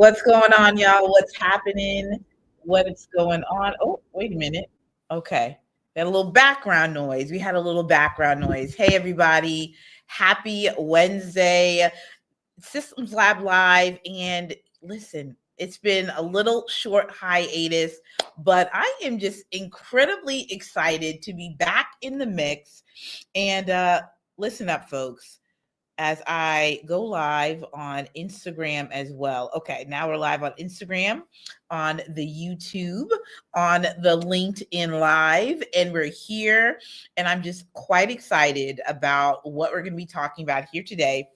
What's going on, y'all? What's happening? What is going on? Oh, wait a minute. Okay. Got a little background noise. We had a little background noise. Hey, everybody. Happy Wednesday. Systems Lab Live. And listen, it's been a little short hiatus, but I am just incredibly excited to be back in the mix. And listen up, folks, as I go live on Instagram as well. Okay, now we're live on Instagram, on the YouTube, on the LinkedIn Live, and we're here. And I'm just quite excited about what we're going to be talking about here today.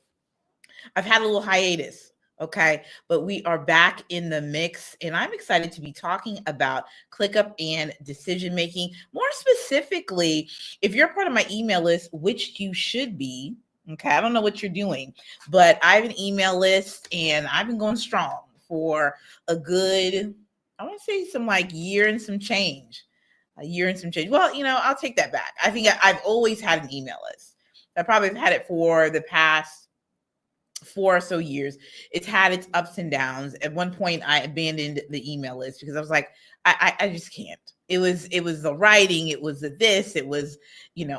I've had a little hiatus. Okay, but we are back in the mix, and I'm excited to be talking about ClickUp and decision making. More specifically, if you're part of my email list, which you should be. Okay, I don't know what you're doing, but I have an email list and I've been going strong for a good, I want to say some like year and some change. A year and some change. Well, I'll take that back. I think I've always had an email list. I probably have had it for the past 4 or so years. It's had its ups and downs. At one point, I abandoned the email list because I was like, I just can't. It was the writing, it was the this, it was,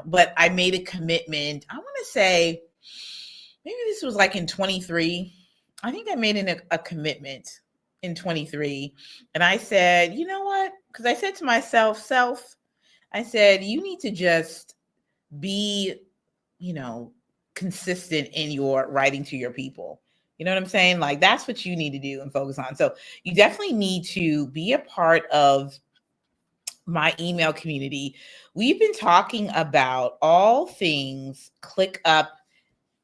but I made a commitment. I want to say maybe this was like in 23. I think I made a commitment in 23. And I said, you know what? Because I said to myself, I said, you need to just be, consistent in your writing to your people. You know what I'm saying? Like, that's what you need to do and focus on. So you definitely need to be a part of my email community. We've been talking about all things ClickUp,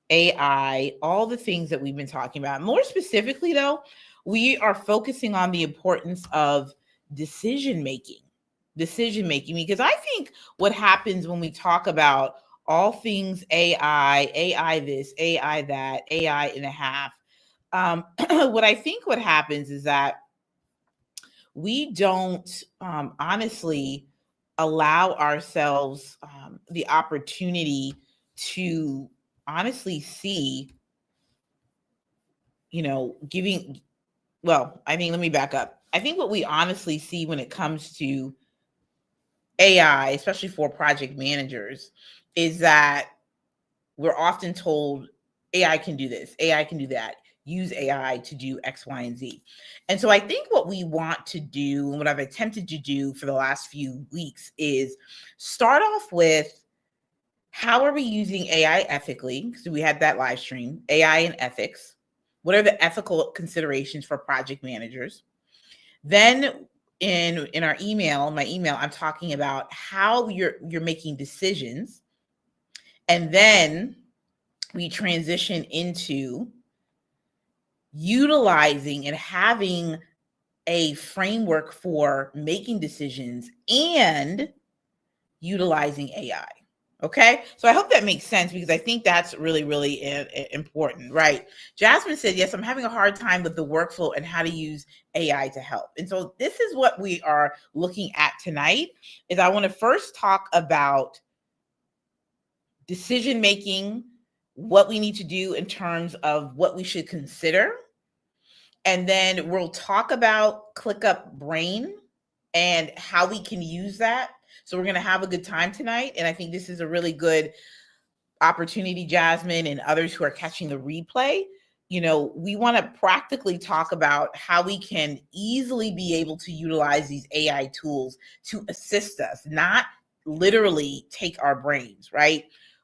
AI, all the things that we've been talking about. More specifically, though, we are focusing on the importance of decision making, because I think what happens when we talk about all things AI this, AI that, AI and a half. What happens is that we don't honestly allow ourselves the opportunity to honestly see, let me back up. I think what we honestly see when it comes to AI, especially for project managers, is that we're often told AI can do this, AI can do that, use AI to do X, Y, and Z. And so I think what we want to do, and what I've attempted to do for the last few weeks, is start off with how are we using AI ethically? So we had that live stream, AI and ethics. What are the ethical considerations for project managers? Then in my email, I'm talking about how you're making decisions. And then we transition into utilizing and having a framework for making decisions and utilizing AI. Okay, so I hope that makes sense, because I think that's really, really important, right? Jasmine said, yes, I'm having a hard time with the workflow and how to use AI to help. And so this is what we are looking at tonight. Is I want to first talk about decision making, what we need to do in terms of what we should consider. And then we'll talk about ClickUp Brain and how we can use that. So we're going to have a good time tonight. And I think this is a really good opportunity, Jasmine, and others who are catching the replay. We want to practically talk about how we can easily be able to utilize these AI tools to assist us, not literally take our brains, right?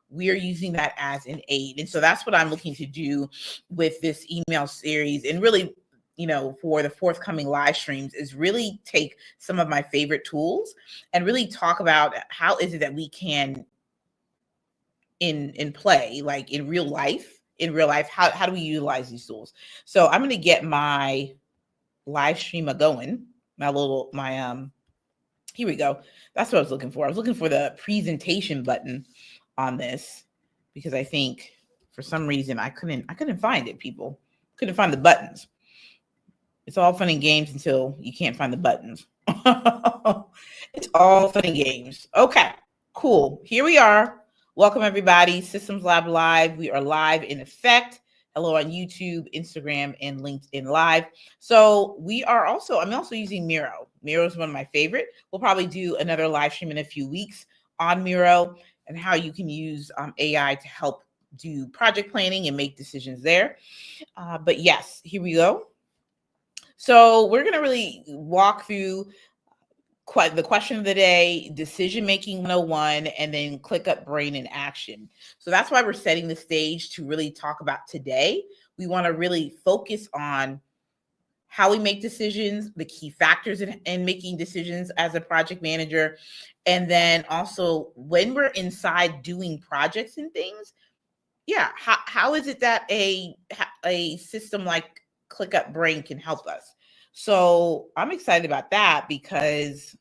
We are using that as an aid. And so that's what I'm looking to do with this email series. And really, for the forthcoming live streams, is really take some of my favorite tools and really talk about how is it that we can in play, like in real life, how do we utilize these tools? So I'm going to get my live stream going, here we go. That's what I was looking for. I was looking for the presentation button on this, because I think for some reason I couldn't find it, people. Couldn't find the buttons. It's all fun and games until you can't find the buttons. It's all fun and games. Okay, cool. Here we are. Welcome, everybody. Systems Lab Live. We are live in effect. Hello on YouTube, Instagram, and LinkedIn Live. So I'm also using Miro. Miro is one of my favorite. We'll probably do another live stream in a few weeks on Miro and how you can use AI to help do project planning and make decisions there. But yes, here we go. So we're going to really walk through the question of the day, decision-making 101, and then ClickUp Brain in action. So that's why we're setting the stage to really talk about today. We want to really focus on how we make decisions, the key factors in making decisions as a project manager, and then also when we're inside doing projects and things, how is it that a system like ClickUp Brain can help us? So I'm excited about that because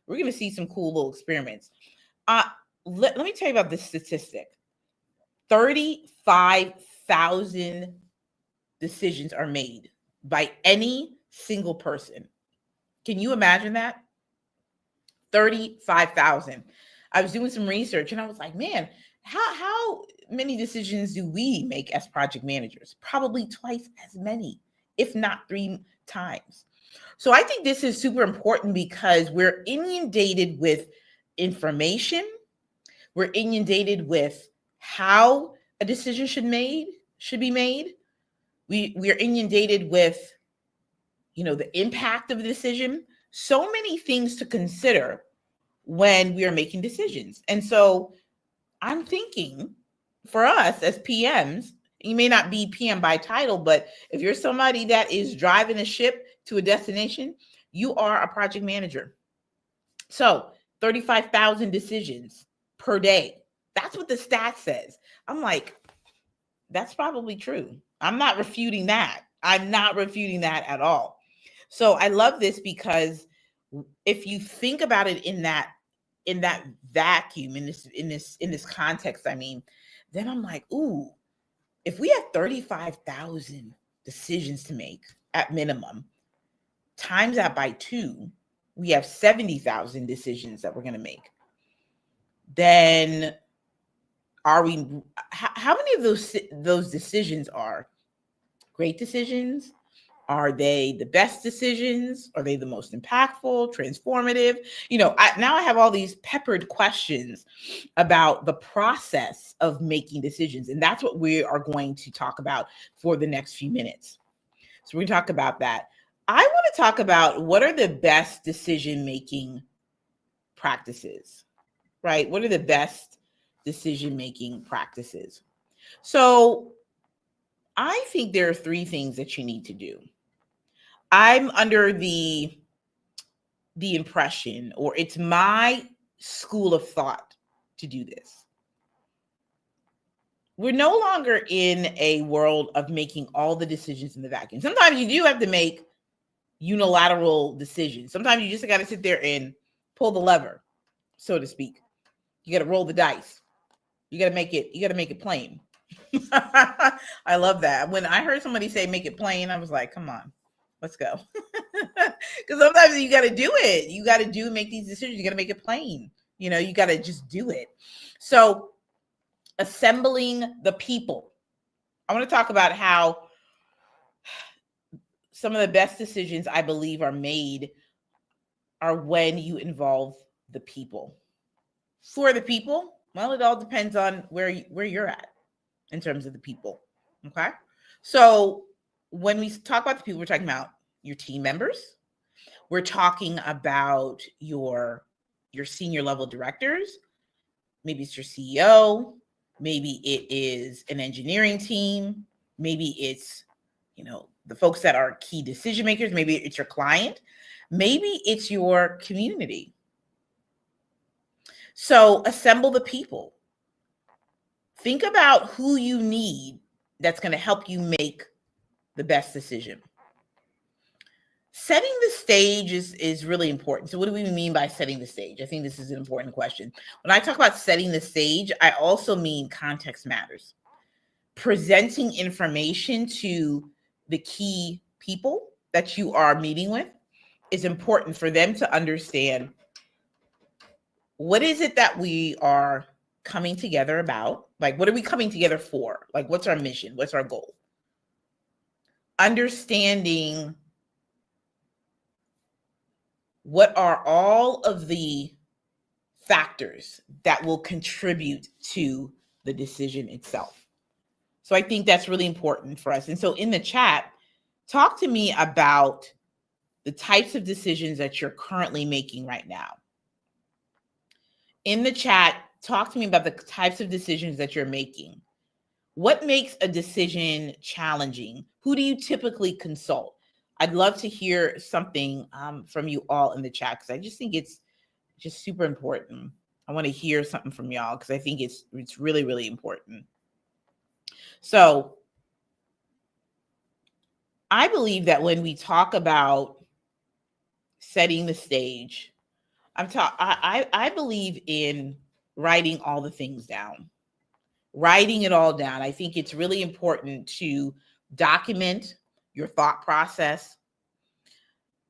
we're going to see some cool little experiments. Let me tell you about this statistic. 35,000 decisions are made by any single person. Can you imagine that? 35,000. I was doing some research and I was like, man, how many decisions do we make as project managers? Probably twice as many, if not 3 times. So I think this is super important because we're inundated with information. We're inundated with how a decision should be made. We're inundated with, the impact of the decision. So many things to consider when we are making decisions. And so I'm thinking for us as PMs, you may not be PM by title, but if you're somebody that is driving a ship to a destination, you are a project manager. So 35,000 decisions per day. That's what the stat says. I'm like, that's probably true. I'm not refuting that. I'm not refuting that at all. So I love this because if you think about it in that vacuum, in this context, then I'm like, ooh, if we have 35,000 decisions to make at minimum, times that by 2, we have 70,000 decisions that we're going to make. Then how many of those decisions are great decisions? Are they the best decisions? Are they the most impactful, transformative? Now I have all these peppered questions about the process of making decisions. And that's what we are going to talk about for the next few minutes. So we're going to talk about that. I want to talk about what are the best decision-making practices, right? What are the best decision-making practices? So I think there are 3 things that you need to do. I'm under the impression, or it's my school of thought to do this. We're no longer in a world of making all the decisions in the vacuum. Sometimes you do have to make unilateral decisions. Sometimes you just got to sit there and pull the lever, so to speak. You got to roll the dice. You got to make it plain. I love that. When I heard somebody say make it plain, I was like, come on. Let's go. Because sometimes you got to do it. You got to make these decisions. You got to make it plain. You got to just do it. So assembling the people. I want to talk about how some of the best decisions I believe are made are when you involve the people. For the people, well, it all depends on where you're at in terms of the people. Okay. So when we talk about the people, we're talking about your team members. We're talking about your senior level directors. Maybe it's your CEO. Maybe it is an engineering team. Maybe it's, the folks that are key decision makers. Maybe it's your client. Maybe it's your community. So assemble the people. Think about who you need that's going to help you make the best decision. Setting the stage is really important. So what do we mean by setting the stage? I think this is an important question. When I talk about setting the stage, I also mean context matters. Presenting information to the key people that you are meeting with is important for them to understand what is it that we are coming together about? Like, what are we coming together for? Like, what's our mission? What's our goal? understanding what are all of the factors that will contribute to the decision itself. So I think that's really important for us. And so in the chat, talk to me about the types of decisions that you're currently making right now. In the chat, talk to me about the types of decisions that you're making. What makes a decision challenging? Who do you typically consult? I'd love to hear something from you all in the chat, because I just think it's just super important. I want to hear something from y'all because I think it's really, really important. So I believe that when we talk about setting the stage, I believe in writing all the things down, writing it all down. I think it's really important to document your thought process.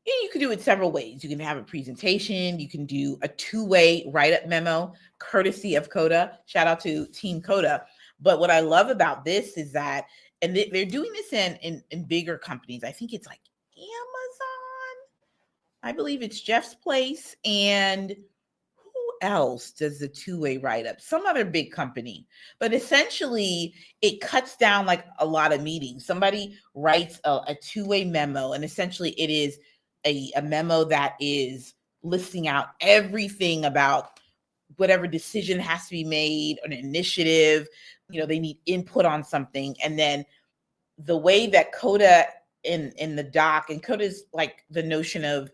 You can do it several ways. You can have a presentation. You can do a two-way write-up memo, courtesy of Coda. Shout out to Team Coda. But what I love about this is that, and they're doing this in bigger companies. I think it's like Amazon. I believe it's Jeff's Place. And who else does the two-way write-up? Some other big company. But essentially, it cuts down like a lot of meetings. Somebody writes a two-way memo, and essentially it is a memo that is listing out everything about whatever decision has to be made, an initiative, they need input on something. And then the way that Coda in the doc, and Coda is like the notion of,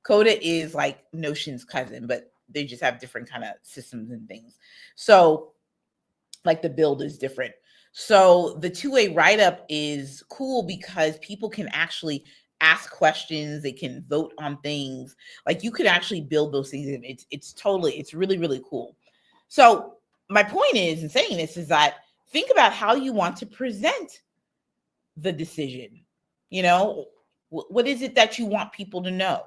Coda is like Notion's cousin, but they just have different kind of systems and things. So like the build is different. So the two-way write-up is cool because people can actually ask questions. They can vote on things. Like you could actually build those things. It's really, really cool. So my point is in saying this is that think about how you want to present the decision. What is it that you want people to know?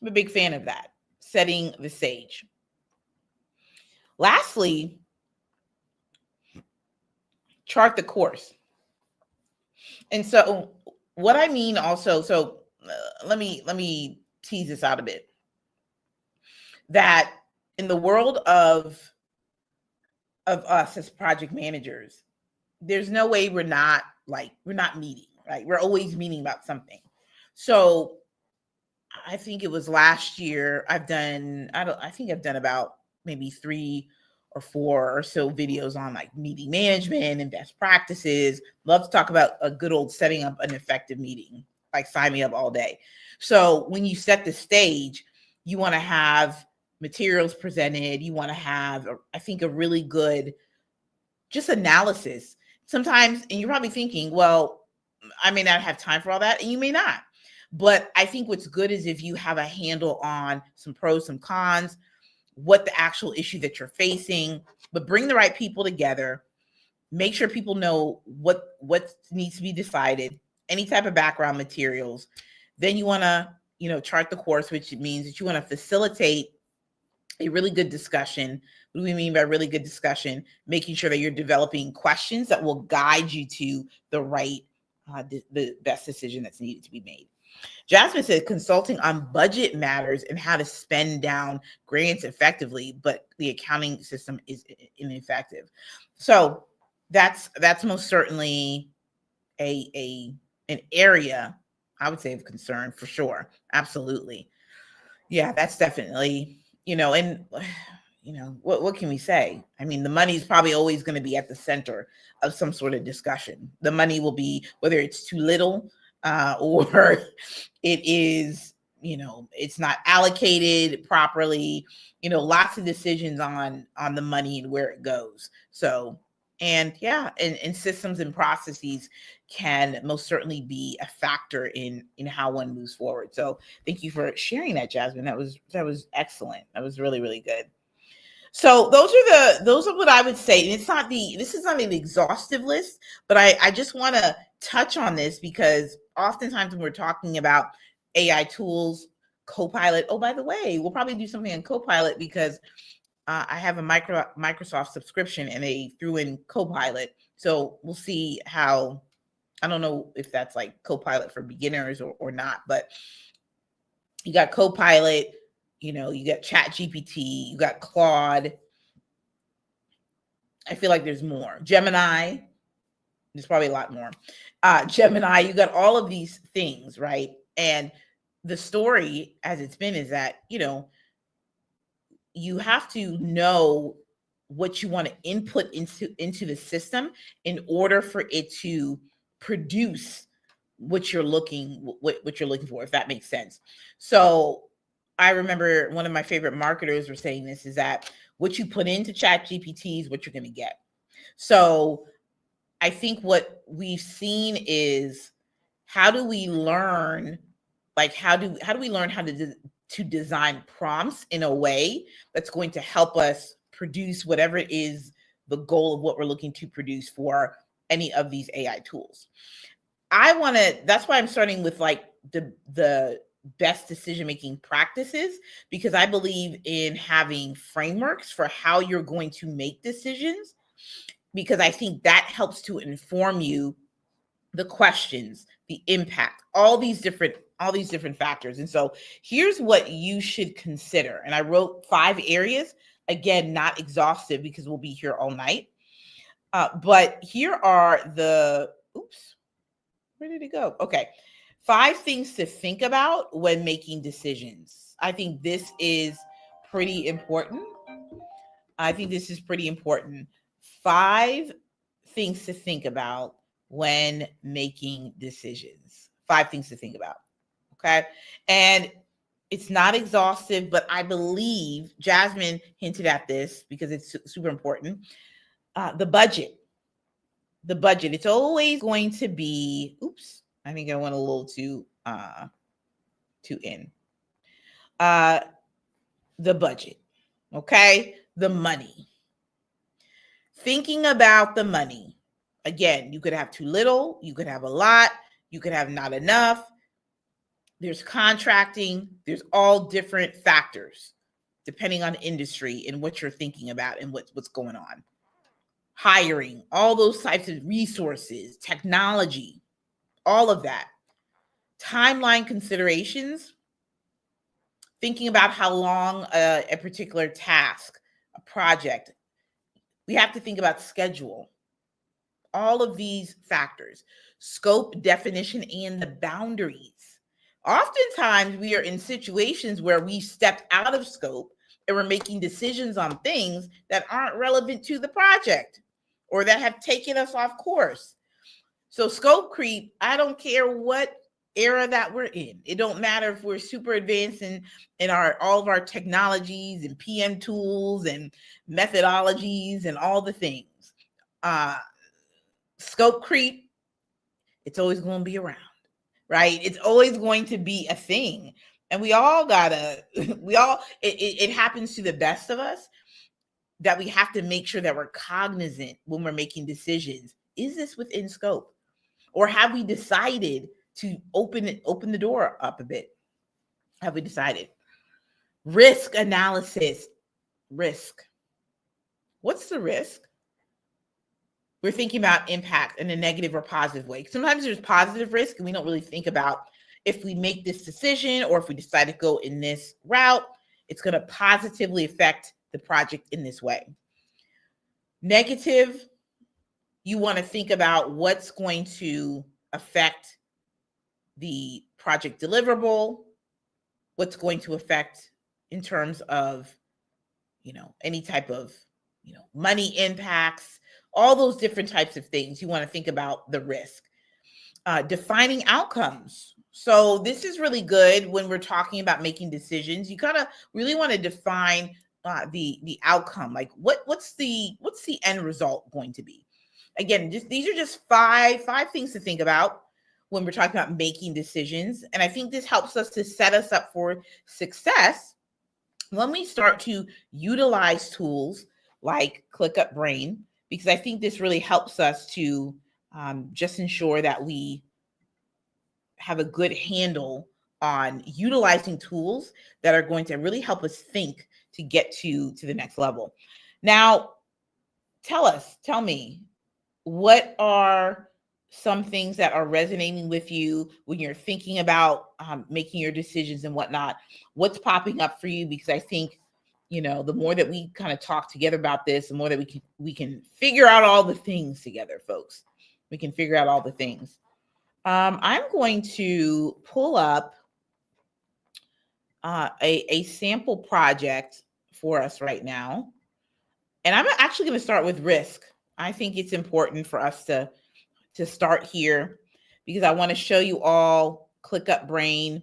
I'm a big fan of that, setting the stage. Lastly, chart the course. And so what I mean also, let me tease this out a bit. That in the world of us as project managers, there's no way we're not meeting, right? We're always meeting about something. So I think it was last year I think I've done about maybe 3 or 4 or so videos on like meeting management and best practices. Love to talk about a good old setting up an effective meeting. Like sign me up all day. So when you set the stage, you want to have materials presented. You want to have, I think, a really good just analysis. Sometimes, and you're probably thinking, well, I may not have time for all that, and you may not. But I think what's good is if you have a handle on some pros, some cons, what the actual issue that you're facing, but bring the right people together, make sure people know what needs to be decided, any type of background materials. Then you want to, chart the course, which means that you want to facilitate a really good discussion. What do we mean by really good discussion? Making sure that you're developing questions that will guide you to the right, the best decision that's needed to be made. Jasmine said consulting on budget matters and how to spend down grants effectively, but the accounting system is ineffective. So that's most certainly an area I would say of concern for sure. Absolutely. Yeah, that's definitely, and what can we say? I mean, the money is probably always going to be at the center of some sort of discussion. The money will be, whether it's too little, or it is, it's not allocated properly, lots of decisions on the money and where it goes. So, and yeah, and systems and processes can most certainly be a factor in how one moves forward. So thank you for sharing that, Jasmine. That was excellent. That was really, really good. So those are what I would say. And this is not an exhaustive list, but I just want to touch on this because oftentimes when we're talking about AI tools, Copilot, oh, by the way, we'll probably do something on Copilot because I have a Microsoft subscription and they threw in Copilot. So we'll see how I don't know if that's like Copilot for beginners or not, but you got Copilot, you got Chat GPT, you got Claude. I feel like there's more. Gemini, there's probably a lot more. Gemini, you got all of these things, right? And the story as it's been is that, you have to know what you want to input into the system in order for it to produce what you're looking for, if that makes sense. So I remember one of my favorite marketers were saying this, is that what you put into Chat GPT is what you're going to get. So I think what we've seen is, how do we learn, how do we learn how to design prompts in a way that's going to help us produce whatever it is the goal of what we're looking to produce for any of these AI tools. That's why I'm starting with the best decision-making practices, because I believe in having frameworks for how you're going to make decisions, because I think that helps to inform you the questions, the impact, all these different factors. And so here's what you should consider. And I wrote 5 areas, again, not exhaustive because we'll be here all night. But here are where did it go? Okay. 5 things to think about when making decisions. I think this is pretty important. 5 things to think about when making decisions. 5 things to think about. Okay. And it's not exhaustive, but I believe Jasmine hinted at this because it's super important. The budget. It's always going to be, I think I went a little too in. The budget. Okay. The money. Thinking about the money. Again, you could have too little, you could have a lot, you could have not enough. There's contracting, there's all different factors depending on industry and what you're thinking about and what's going on. Hiring, all those types of resources, technology, all of that. Timeline considerations, thinking about how long a particular task, a project. We have to think about schedule. All of these factors, scope, definition, and the boundaries. Oftentimes, we are in situations where we stepped out of scope and we're making decisions on things that aren't relevant to the project or that have taken us off course. So scope creep, I don't care what era that we're in. It don't matter if we're super advanced in all of our technologies and PM tools and methodologies and all the things. Scope creep, it's always going to be around, right? It's always going to be a thing. And it happens to the best of us, that we have to make sure that we're cognizant when we're making decisions. Is this within scope? Or have we decided to open the door up a bit? Have we decided? Risk analysis. Risk. What's the risk? We're thinking about impact in a negative or positive way. Sometimes there's positive risk, and we don't really think about, if we make this decision or if we decide to go in this route, it's going to positively affect the project in this way. Negative, you want to think about what's going to affect the project deliverable, what's going to affect in terms of, any type of, money impacts, all those different types of things. You want to think about the risk. Defining outcomes. So this is really good when we're talking about making decisions. You kind of really want to define the outcome. Like what's the end result going to be? Again, these are just five things to think about when we're talking about making decisions. And I think this helps us to set us up for success when we start to utilize tools like ClickUp Brain, because I think this really helps us to just ensure that we have a good handle on utilizing tools that are going to really help us think to get to the next level. Now, tell me, what are some things that are resonating with you when you're thinking about making your decisions and whatnot. What's popping up for you? Because I think, the more that we kind of talk together about this, the more that we can figure out all the things together, folks. We can figure out all the things. I'm going to pull up a sample project for us right now. And I'm actually going to start with risk. I think it's important for us to start here because I want to show you all ClickUp Brain.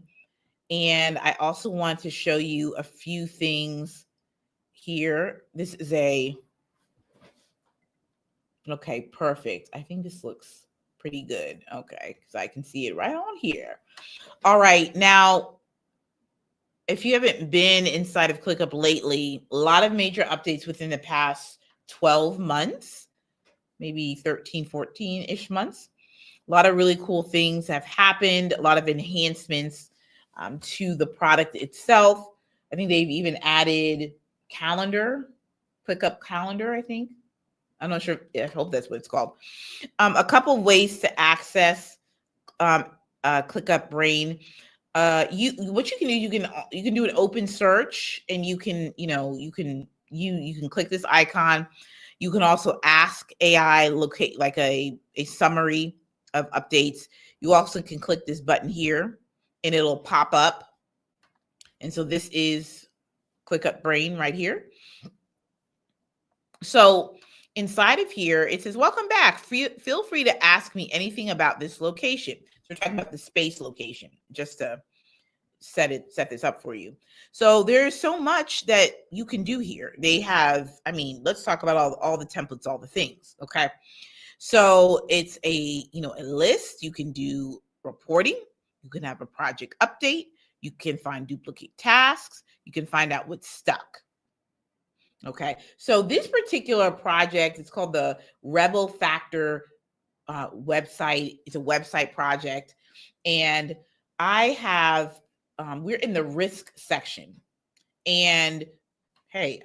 And I also want to show you a few things here. This is okay, perfect. I think this looks pretty good. Okay, because I can see it right on here. All right, now, if you haven't been inside of ClickUp lately, a lot of major updates within the past 12 months, maybe 13, 14-ish months. A lot of really cool things have happened, a lot of enhancements to the product itself. I think they've even added calendar, ClickUp Calendar, I think. I'm not sure. I hope that's what it's called. A couple of ways to access ClickUp Brain. What you can do, you can do an open search, and you can click this icon. You can also ask AI locate like a summary of updates. You also can click this button here and it'll pop up. And so this is ClickUp Brain right here. So inside of here, it says, welcome back. Feel free to ask me anything about this location. So we're talking about the space location, just to set this up for you. So there's so much that you can do here. They have, let's talk about all the templates, all the things. Okay. So it's a list. You can do reporting. You can have a project update. You can find duplicate tasks. You can find out what's stuck. Okay. So this particular project, it's called the Rebel Factor website. It's a website project. And I have, we're in the risk section. And hey,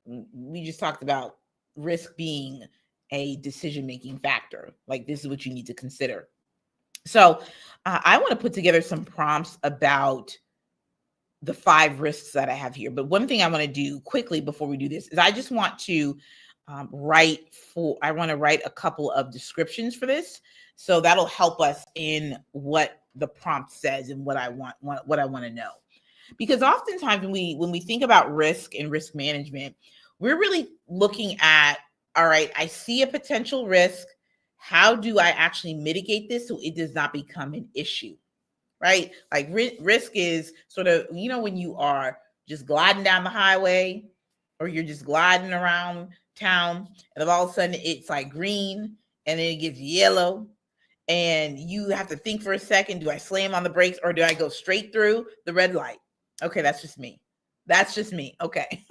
we just talked about risk being a decision-making factor. Like, this is what you need to consider. So I want to put together some prompts about the 5 risks that I have here. But one thing I want to do quickly before we do this is I just want to write a couple of descriptions for this. So that'll help us in what the prompt says and what I want to know. Because oftentimes when we think about risk and risk management, we're really looking at, all right, I see a potential risk. How do I actually mitigate this so it does not become an issue, right? Like risk is sort of, when you are just gliding down the highway or you're just gliding around town and all of a sudden it's like green and then it gets yellow and you have to think for a second, do I slam on the brakes or do I go straight through the red light? Okay, that's just me. Okay.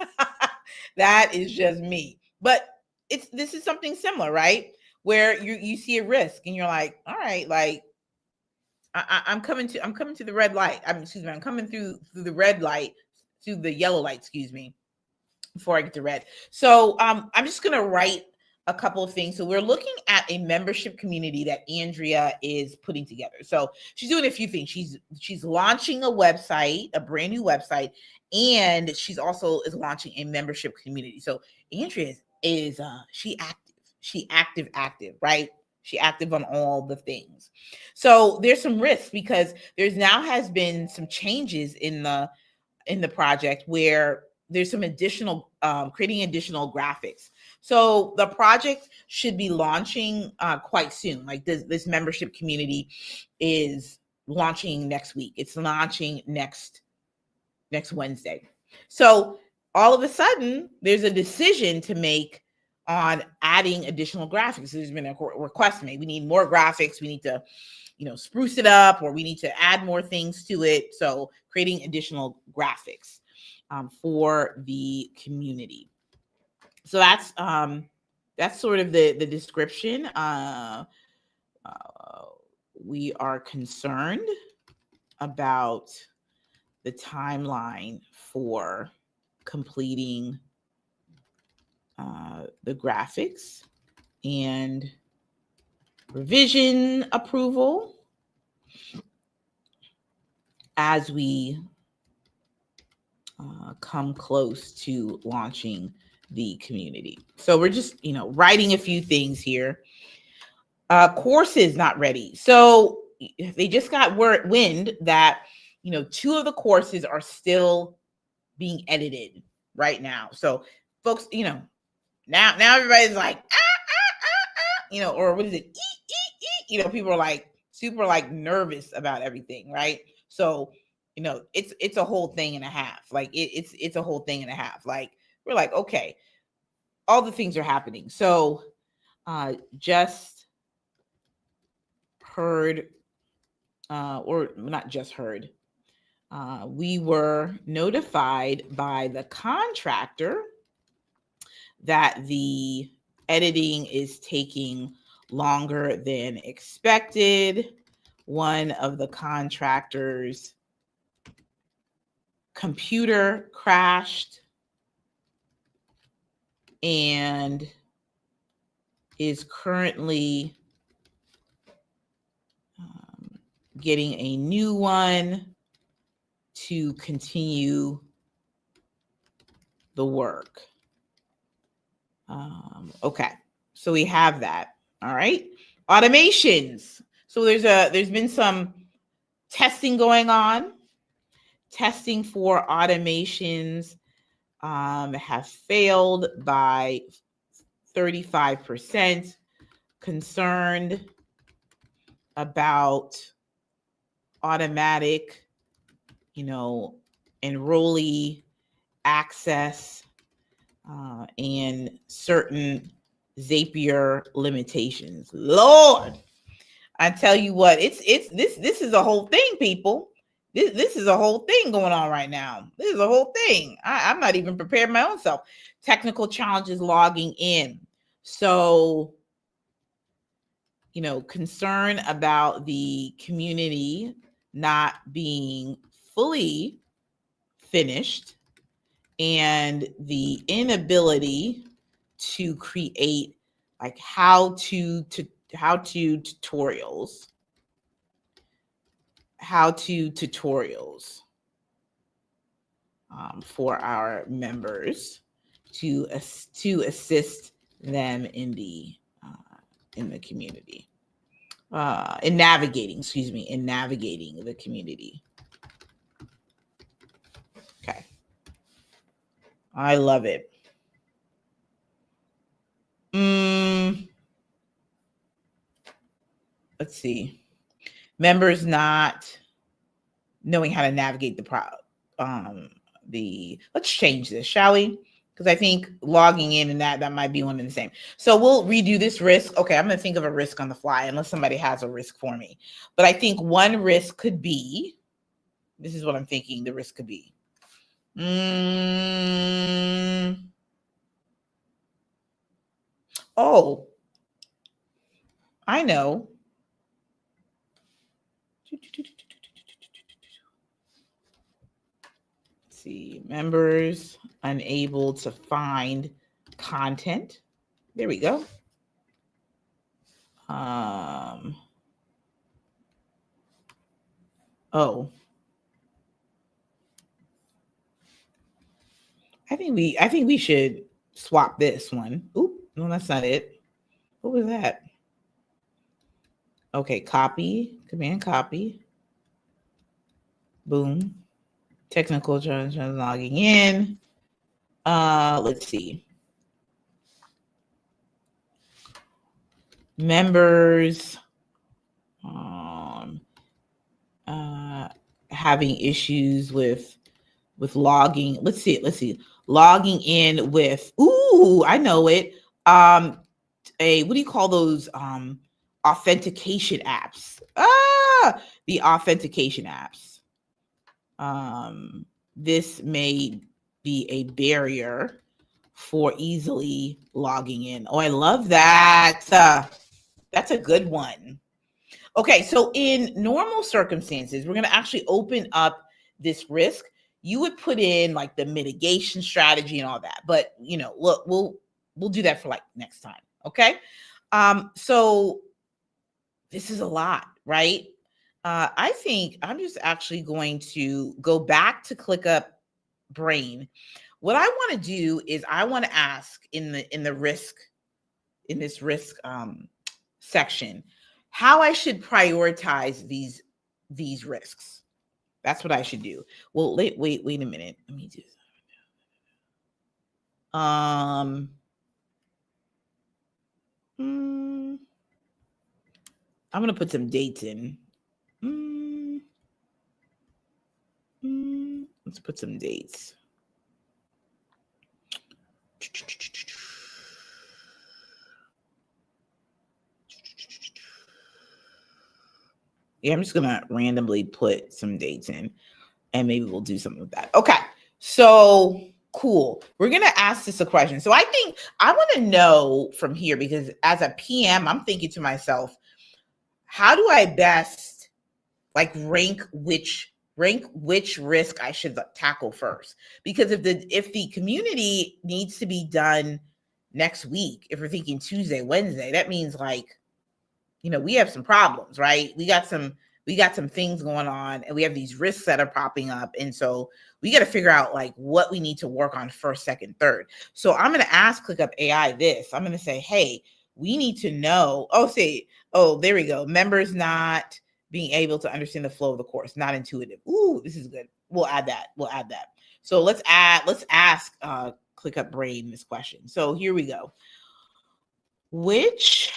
That is just me. But this is something similar, right? Where you see a risk and you're like, all right, like I'm coming to the red light. I'm coming through the red light, through the yellow light, before I get to red. So I'm just gonna write a couple of things. So we're looking at a membership community that Andrea is putting together. So she's doing a few things. She's launching a website, a brand new website, and she's also is launching a membership community. So Andrea is she active, right? She active on all the things. So there's some risks because there's now has been some changes in the project where there's some additional creating additional graphics. So the project should be launching quite soon. Like this membership community is launching next week. It's launching next Wednesday. So all of a sudden, there's a decision to make on adding additional graphics. There's been a request made. We need more graphics. We need to, spruce it up, or we need to add more things to it. So creating additional graphics for the community. So that's sort of the description. We are concerned about the timeline for completing the graphics, and revision approval as we come close to launching the community. So we're just, writing a few things here. Courses not ready. So they just got wind that, 2 of the courses are still being edited right now. So folks, now everybody's like, or what is it? People are like super like nervous about everything, right? So, it's a whole thing and a half. Like it's a whole thing and a half. Like we're like, okay, all the things are happening. So just heard, or not just heard, we were notified by the contractor that the editing is taking longer than expected. One of the contractors' computer crashed and is currently getting a new one to continue the work. Okay, so we have that. All right, automations. So there's been some testing going on. Testing for automations have failed by 35%. Concerned about automatic, enrollee access and certain Zapier limitations. Lord, I tell you what, this is a whole thing, people. This is a whole thing going on right now. This is a whole thing. I'm not even prepared my own self. Technical challenges logging in. So, concern about the community not being fully finished and the inability to create like how-to tutorials for our members to assist them in the community, in navigating the community. Okay, I love it. Let's see. Members not knowing how to navigate let's change this, shall we? Because I think logging in and that might be one and the same. So we'll redo this risk. Okay, I'm going to think of a risk on the fly unless somebody has a risk for me. But I think one risk could be, this is what I'm thinking the risk could be. Oh, I know. Let's see, members unable to find content. There we go. Oh, I think we should swap this one. Oop, no, that's not it. What was that? Okay, copy, command copy. Boom. Technical challenge logging in. Let's see. Members having issues with logging. Let's see. Logging in with, I know it. What do you call those authentication apps? The authentication apps. This may be a barrier for easily logging in. Oh, I love that. That's a good one. Okay, so in normal circumstances, we're going to actually open up this risk. You would put in like the mitigation strategy and all that, but we'll do that for like next time. Okay. So this is a lot, right? I think I'm just actually going to go back to ClickUp Brain. What I want to do is I want to ask in the risk, in this risk section, how I should prioritize these risks. That's what I should do. Well, wait a minute. Let me do this. I'm gonna put some dates in. Let's put some dates. Yeah, I'm just gonna randomly put some dates in, and maybe we'll do something with that. Okay, so cool. We're gonna ask this a question. So I think I want to know from here, because as a PM, I'm thinking to myself, how do I best like rank which risk I should tackle first? Because if the community needs to be done next week, if we're thinking Tuesday, Wednesday, that means like, you know, we have some problems, right? We got some things going on, and we have these risks that are popping up. And so we got to figure out like what we need to work on first, second, third. So I'm going to ask ClickUp AI this. I'm going to say, hey, we need to know, there we go. Members not being able to understand the flow of the course, not intuitive. Ooh, this is good. We'll add that. So let's ask ClickUp Brain this question. So here we go. Which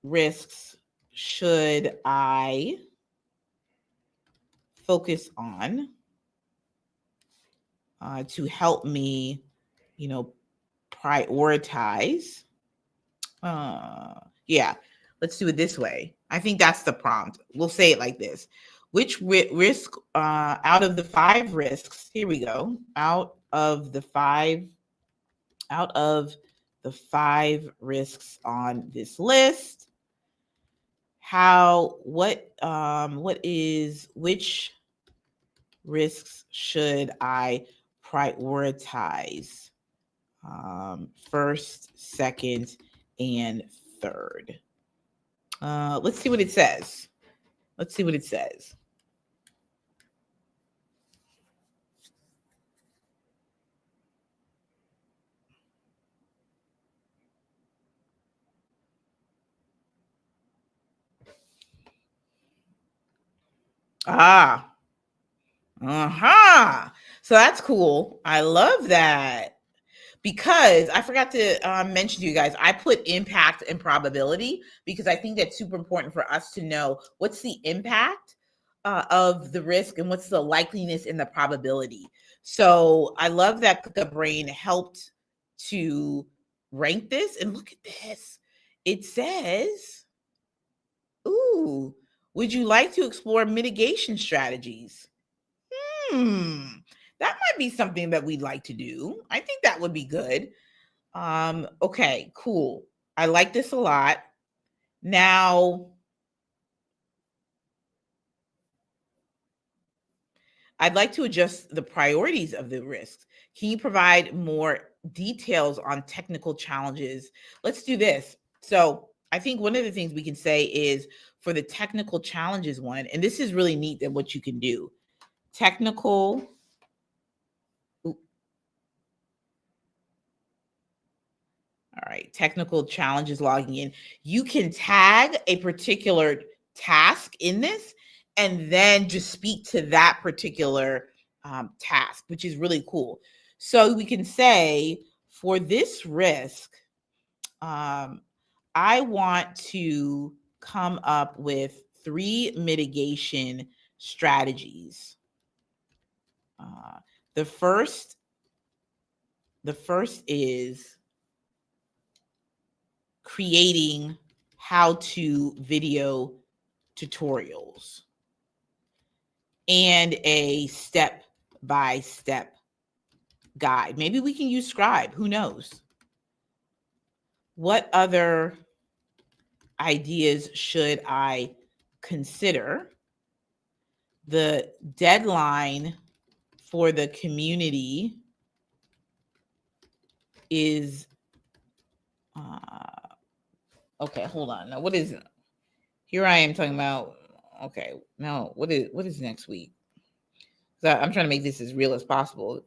risks should I focus on to help me, you know, prioritize? Yeah, let's do it this way. I think that's the prompt. We'll say it like this. Which risk out of the 5 risks, here we go, out of the 5 risks on this list, which risks should I prioritize first, second, and third? Let's see what it says. So that's cool. I love that. Because I forgot to mention to you guys, I put impact and probability, because I think that's super important for us to know what's the impact of the risk and what's the likeliness and the probability. So I love that ClickUp Brain helped to rank this. And look at this. It says, ooh, would you like to explore mitigation strategies? That might be something that we'd like to do. I think that would be good. Okay, cool. I like this a lot. Now, I'd like to adjust the priorities of the risks. Can you provide more details on technical challenges? Let's do this. So I think one of the things we can say is for the technical challenges one, and this is really neat that what you can do. Technical technical challenges logging in. You can tag a particular task in this and then just speak to that particular task, which is really cool. So we can say, for this risk, I want to come up with 3 mitigation strategies. The first is creating how-to video tutorials and a step-by-step guide. Maybe we can use Scribe, who knows? What other ideas should I consider? The deadline for the community is Okay, hold on. Now, what is it? Here I am talking about. Okay, now what is next week? I'm trying to make this as real as possible.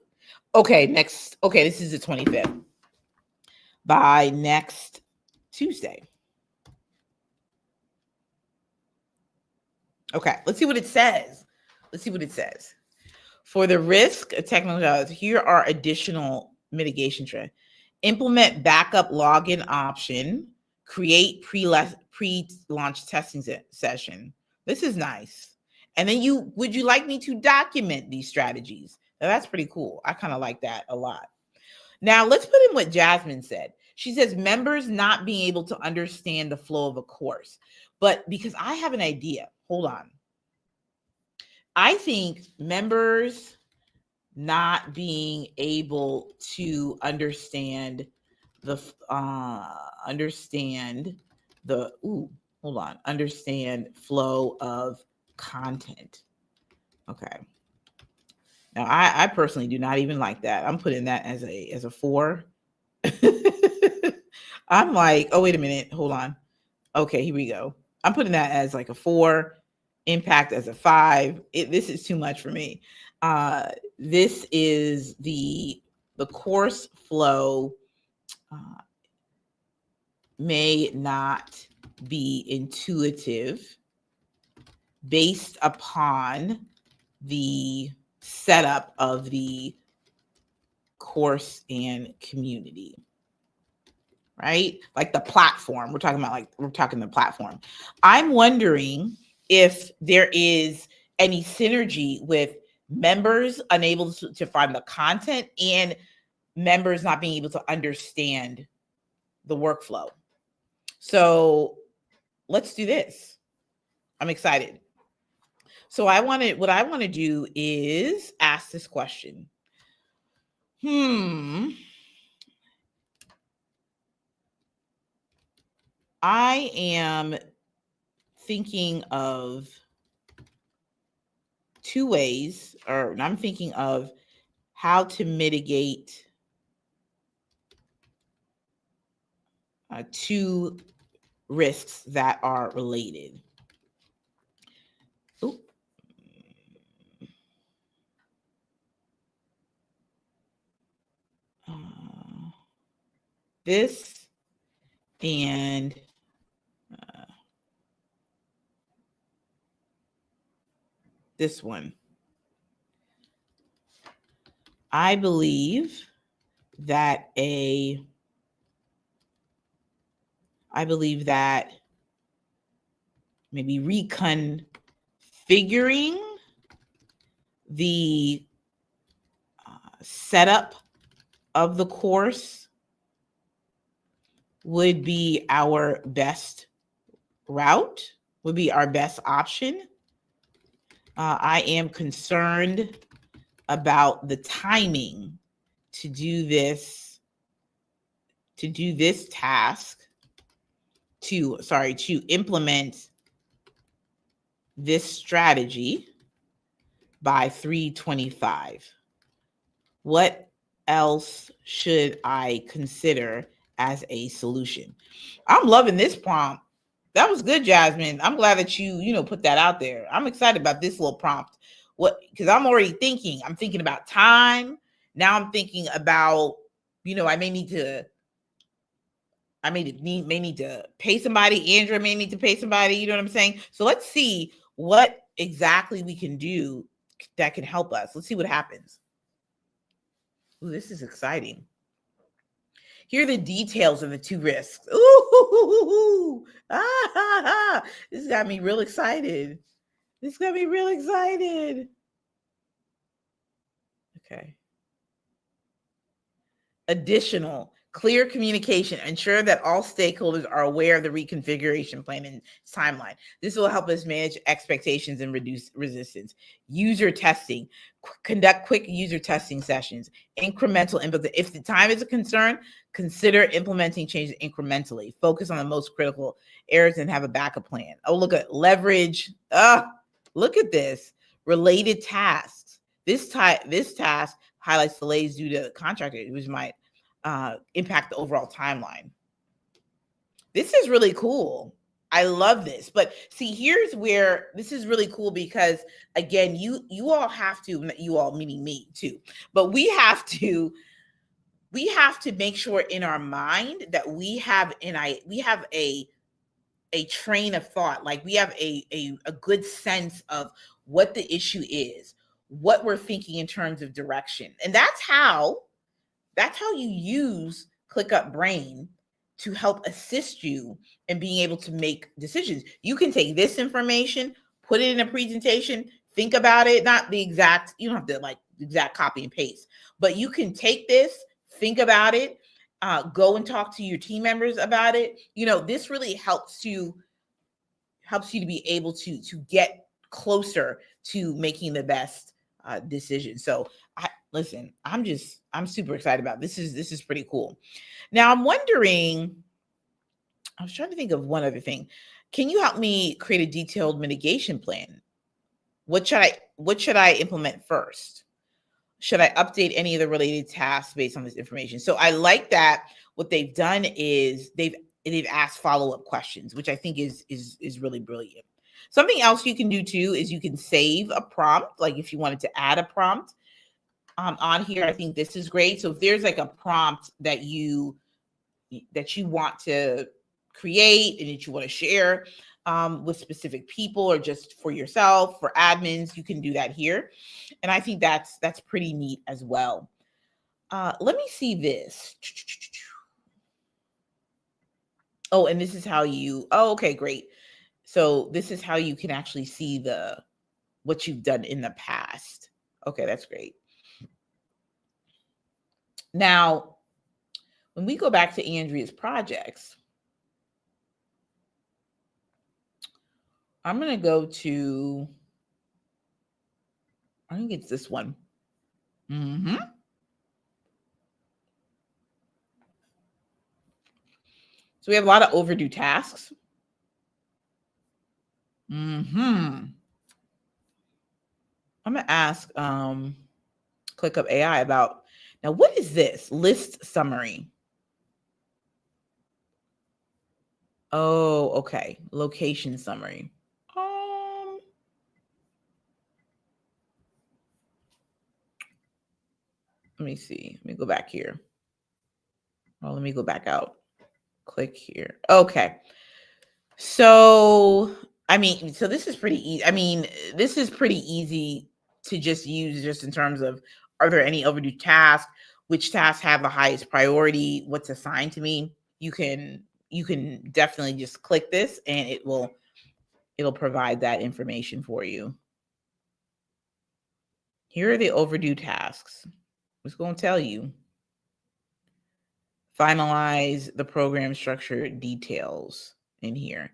Okay, next. Okay, this is the 25th. By next Tuesday. Okay, let's see what it says. Let's see what it says. For the risk of technical challenges, here are additional mitigation trends. Implement backup login option. Create pre-launch testing session. This is nice. And then would you like me to document these strategies? Now, that's pretty cool. I kind of like that a lot. Now, let's put in what Jasmine said. She says members not being able to understand the flow of a course. But because I have an idea, hold on. I think members not being able to understand the understand flow of content. Okay. Now I personally do not even like that. I'm putting that as a 4. I'm like, oh, wait a minute. Hold on. Okay, here we go. I'm putting that as like a 4, impact as a 5. This is too much for me. This is the course flow may not be intuitive based upon the setup of the course and community. Right? Like the platform. We're talking the platform. I'm wondering if there is any synergy with members unable to find the content and members not being able to understand the workflow. So let's do this. I'm excited. So what I want to do is ask this question. I am thinking of 2 ways, or I'm thinking of how to mitigate 2 risks that are related. Ooh. This and this one. I believe that maybe reconfiguring the setup of the course would be our best route, would be our best option. I am concerned about the timing to do this task, to implement this strategy by 3/25. What else should I consider as a solution? I'm loving this prompt. That was good, Jasmine. I'm glad that you put that out there. I'm excited about this little prompt. Because I'm already thinking. I'm thinking about time. Now I'm thinking about, I may need to pay somebody. Andrea may need to pay somebody. You know what I'm saying? So let's see what exactly we can do that can help us. Let's see what happens. Ooh, this is exciting. Here are the details of the 2 risks. Ooh, this got me real excited. Okay. Additional, clear communication. Ensure that all stakeholders are aware of the reconfiguration plan and timeline. This will help us manage expectations and reduce resistance. User testing. Conduct quick user testing sessions. Incremental input. If the time is a concern, consider implementing changes incrementally. Focus on the most critical areas and have a backup plan. Oh, look at leverage. Look at this. Related tasks. This task highlights delays due to contractor, which might impact the overall timeline. This is really cool. I love this. But see, here's where this is really cool because again, you all have to, you all meaning me too, but we have to make sure in our mind that we have a train of thought, like we have a good sense of what the issue is, what we're thinking in terms of direction. And that's how you use ClickUp Brain to help assist you in being able to make decisions. You can take this information, put it in a presentation, think about it, not the exact, you don't have to like exact copy and paste, but you can take this, think about it, go and talk to your team members about it. You know, this really helps you to be able to get closer to making the best decision. So listen, I'm super excited about this. This is pretty cool. Now I'm wondering, I was trying to think of one other thing. Can you help me create a detailed mitigation plan? What should I implement first? Should I update any of the related tasks based on this information? So I like that what they've done is they've asked follow-up questions, which I think is really brilliant. Something else you can do too is you can save a prompt, like if you wanted to add a prompt on here. I think this is great. So if there's like a prompt that you want to create and that you want to share with specific people or just for yourself, for admins, you can do that here. And I think that's pretty neat as well. Let me see this. Oh, and this is how you, oh, okay, great. So this is how you can actually see what you've done in the past. Okay, that's great. Now, when we go back to Andrea's projects, I'm going to go to, I think it's this one. Mm-hmm. So we have a lot of overdue tasks. Mm-hmm. I'm going to ask ClickUp AI about, now what is this? List summary. Oh, okay. Location summary. Let me see. Let me go back here. Oh, let me go back out. Click here. Okay. So, I mean, so this is pretty easy. I mean, this is pretty easy to just use just in terms of, are there any overdue tasks? Which tasks have the highest priority? What's assigned to me? You can definitely just click this and it'll provide that information for you. Here are the overdue tasks. It's going to tell you. Finalize the program structure details in here.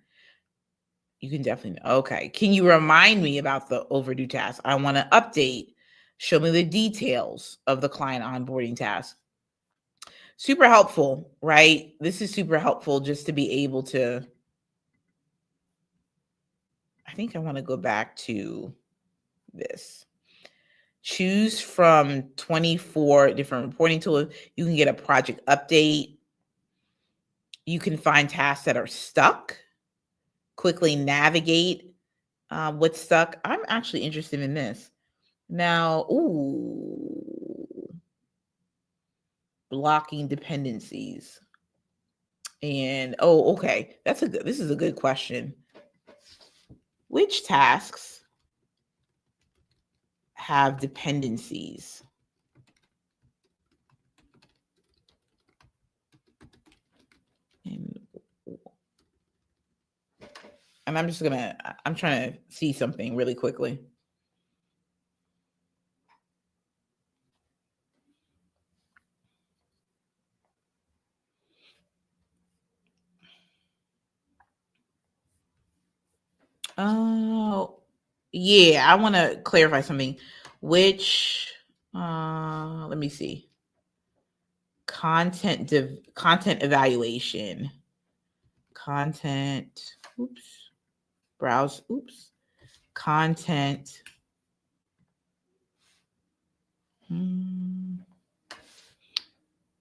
You can definitely, okay. Can you remind me about the overdue task? I want to update. Show me the details of the client onboarding task. Super helpful, right? This is super helpful just to be able to, I think I want to go back to this. Choose from 24 different reporting tools. You can get a project update. You can find tasks that are stuck, quickly navigate what's stuck. I'm actually interested in this. Now, blocking dependencies. And okay. This is a good question. Which tasks have dependencies? And I'm trying to see something really quickly. Oh, yeah, I want to clarify something. Which, let me see. Content evaluation. Content, browse, content.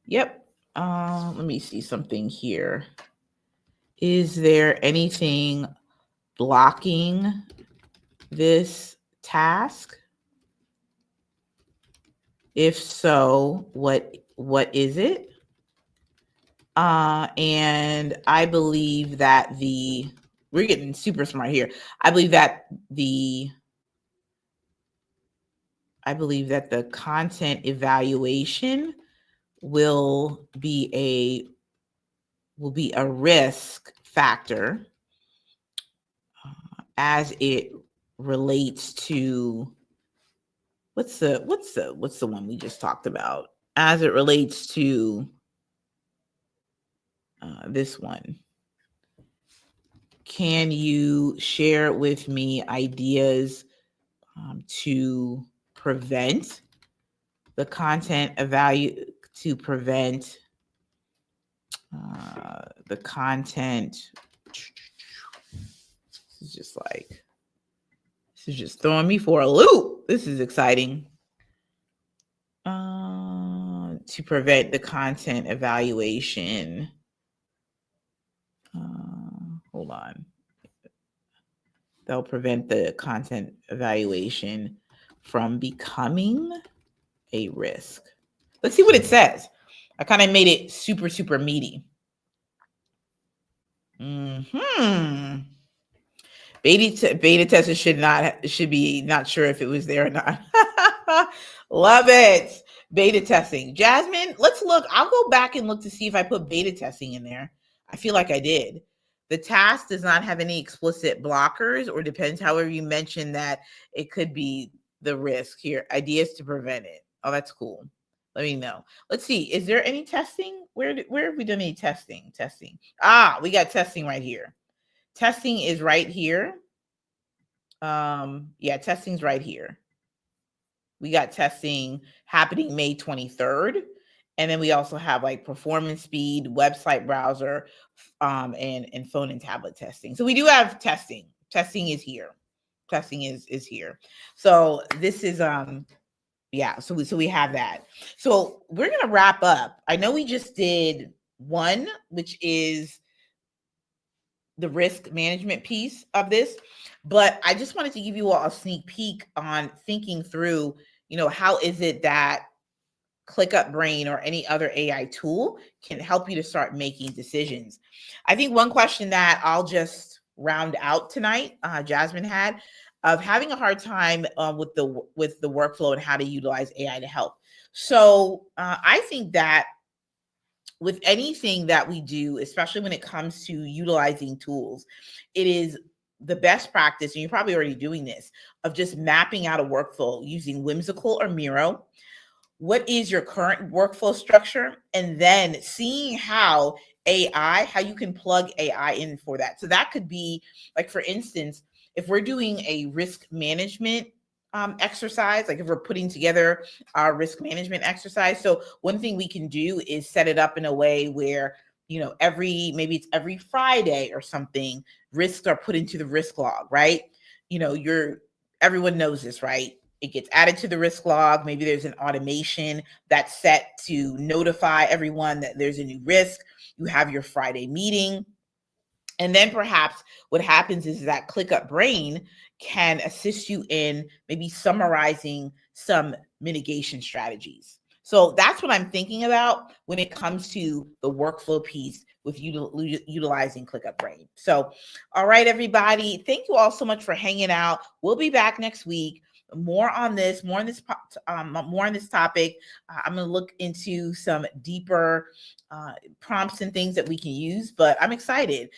Yep. Let me see something here. Is there anything blocking this task? If so, what is it? And I believe that we're getting super smart here. I believe that the content evaluation will be a risk factor as it relates to what's the one we just talked about, as it relates to this one. Can you share with me ideas to prevent the content to prevent the content? This is just throwing me for a loop. This is exciting. To prevent the content evaluation. Hold on. They'll prevent the content evaluation from becoming a risk. Let's see what it says. I kind of made it super, super meaty. Beta testers should be not sure if it was there or not. Love it. Beta testing. Jasmine, let's look. I'll go back and look to see if I put beta testing in there. I feel like I did. The task does not have any explicit blockers, or depends, however you mentioned that it could be the risk here. Ideas to prevent it. Oh, that's cool. Let me know. Let's see. Is there any testing? Where have we done any testing? Testing. We got testing right here. Testing is right here. Yeah, testing's right here. We got testing happening May 23rd. And then we also have like performance speed, website browser, and phone and tablet testing. So we do have testing. Testing is here. Testing is here. So this is yeah, so we have that. So we're going to wrap up. I know we just did one, which is the risk management piece of this, but I just wanted to give you all a sneak peek on thinking through, how is it that ClickUp Brain or any other AI tool can help you to start making decisions. I think one question that I'll just round out tonight, Jasmine had, of having a hard time with the workflow and how to utilize AI to help. So I think that with anything that we do, especially when it comes to utilizing tools, it is the best practice, and you're probably already doing this, of just mapping out a workflow using Whimsical or Miro. What is your current workflow structure? And then seeing how you can plug AI in for that. So that could be, like, for instance, if we're doing a risk management exercise, like if we're putting together our risk management exercise. So one thing we can do is set it up in a way where, maybe it's every Friday or something, risks are put into the risk log, right? Everyone knows this, right? It gets added to the risk log. Maybe there's an automation that's set to notify everyone that there's a new risk. You have your Friday meeting. And then perhaps what happens is that ClickUp Brain can assist you in maybe summarizing some mitigation strategies. So that's what I'm thinking about when it comes to the workflow piece with utilizing ClickUp Brain. So, all right, everybody, thank you all so much for hanging out. We'll be back next week. More on this topic. I'm going to look into some deeper prompts and things that we can use, but I'm excited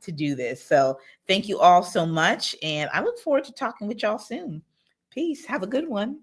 to do this. So thank you all so much. And I look forward to talking with y'all soon. Peace. Have a good one.